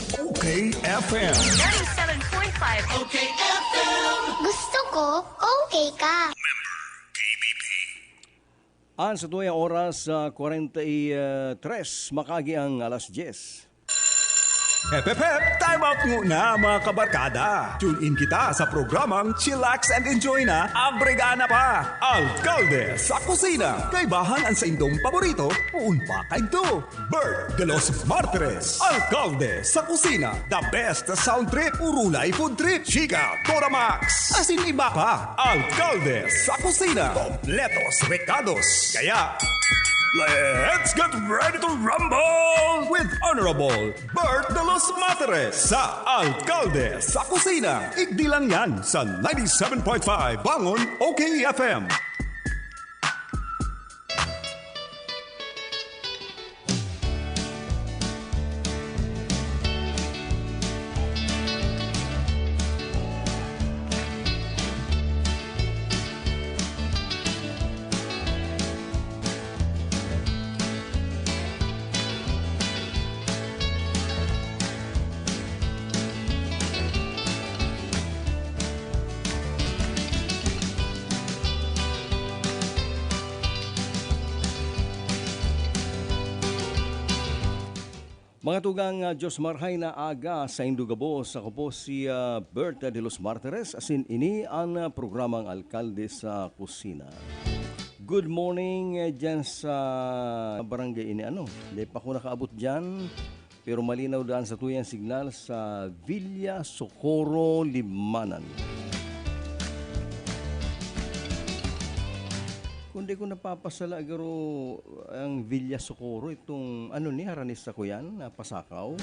Okay FM. 97.5. Okay FM. Gusto ko, okay ka. Sa tuyang oras, 43, makagi ang alas 10. Hep, hep, hep! Time out muna mga kabarkada. Tune in kita sa programang Chillax and Enjoy na ang Brigana pa. Alcalde sa kusina. Kaibahan ang sa indong paborito, uun pa kay do. Bert de los Martires. Alcalde sa kusina. The best sound trip, urulay food trip. Chika, Tora Max. Asin iba pa. Alcalde sa kusina. Kompletos recados. Kaya, let's get ready to rumble with Honorable Bert de los Materes sa Alcalde sa Kusina. Igdi lang yan sa 97.5 Bangon OK FM. Mga tugang Diyos Marhay na aga sa Indugabos, ako po si Bert de los Martires, asin ini ang programang Alkalde sa Kusina. Good morning dyan sa barangay ini. Hindi pa ako nakaabot dyan, pero malinaw daan sa tuyang signal sa Villa Socorro, Limanan. Kundi ko napapasala agaro ang Villa Socorro, itong haranis ko yan, Pasakaw.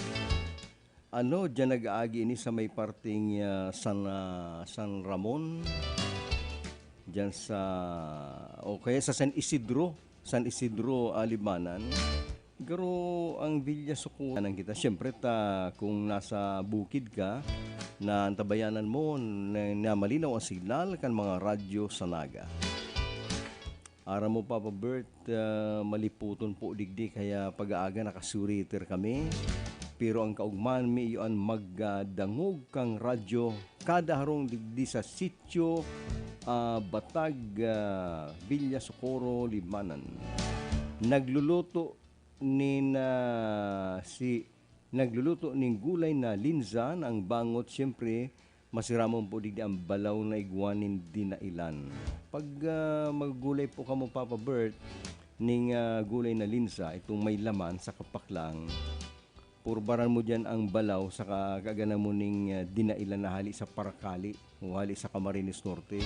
Diyan nag-aagi ini sa may parting San Ramon, diyan sa, sa San Isidro, Limanan. Garo ang Villa Socorro nang kita. Siyempre kung nasa bukid ka, na antabayanan mo na malinaw ang signal kan mga radyo sa Naga. Ara mo Papa Bert, maliputon po digdi kaya pag-aaga nakasuriter kami. Pero ang kaugman mi iyon magdangog kang radyo kada harong digdi sa sitio Batag, Villa Socorro, Limanan. Nagluluto ning gulay na linzan ang bangot, siyempre masiramon po digdi ang balaw na iguanin dinailan. Pag maggulay po kamo Papa Bert ning gulay na linsa, itong may laman sa kapaklang, purbaran mo dyan ang balaw sa kagana mo ning dinailan na hali sa Parakali o hali sa Camarines Norte.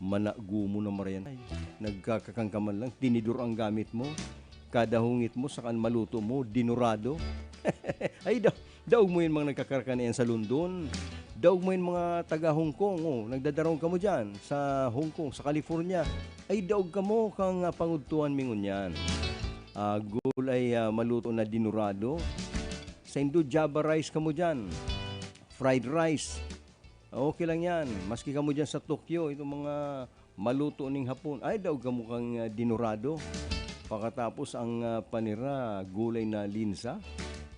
Managumo na marian. Nagkakangkaman lang, tinidur ang gamit mo. Kada hungit mo, sakan maluto mo, dinurado. Ay daog mo yung mga nagkakarkanian sa London. Daog mo yung mga taga Hong Kong, nagdadarong ka mo dyan sa Hong Kong, sa California. Ay daog ka mo kang pangudtuan mingon yan. Gulay maluto na dinurado. Sa Indo, Java rice ka mo dyan. Fried rice. Okay lang yan. Maski ka mo dyan sa Tokyo, itong mga maluto ning hapon. Ay daog ka mo kang dinurado. Pagkatapos ang panira, gulay na linsa.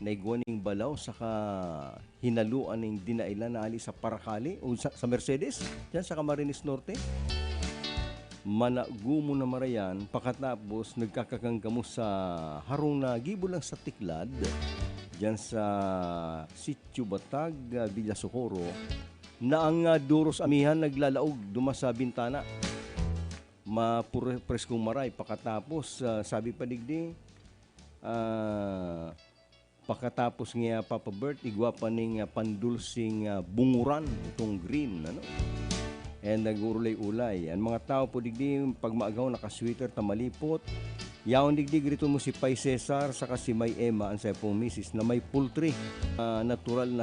Naiguaning balaw saka hinaluan ng dinailan na ali sa Parakali o sa Mercedes diyan sa Camarines Norte. Managumo na marayan, pagkatapos nagkakakangkamo sa harong na gibo lang sa Tiklad diyan sa Sitio Batag, Villa Socorro, na ang duros amihan naglalaog duma sa bintana. Preskong maray, pagkatapos sabi pa digdi pagkatapos nga Papa Bert, igwapa ning pandulsing bunguran, itong green, and nagurulay-ulay. Ang mga tao po digdi, pag maagaw, nakasweater, tamalipot. Yaon digdi, grito mo si Pai Cesar, saka si May Emma, ang sa pong misis, na may poultry, natural na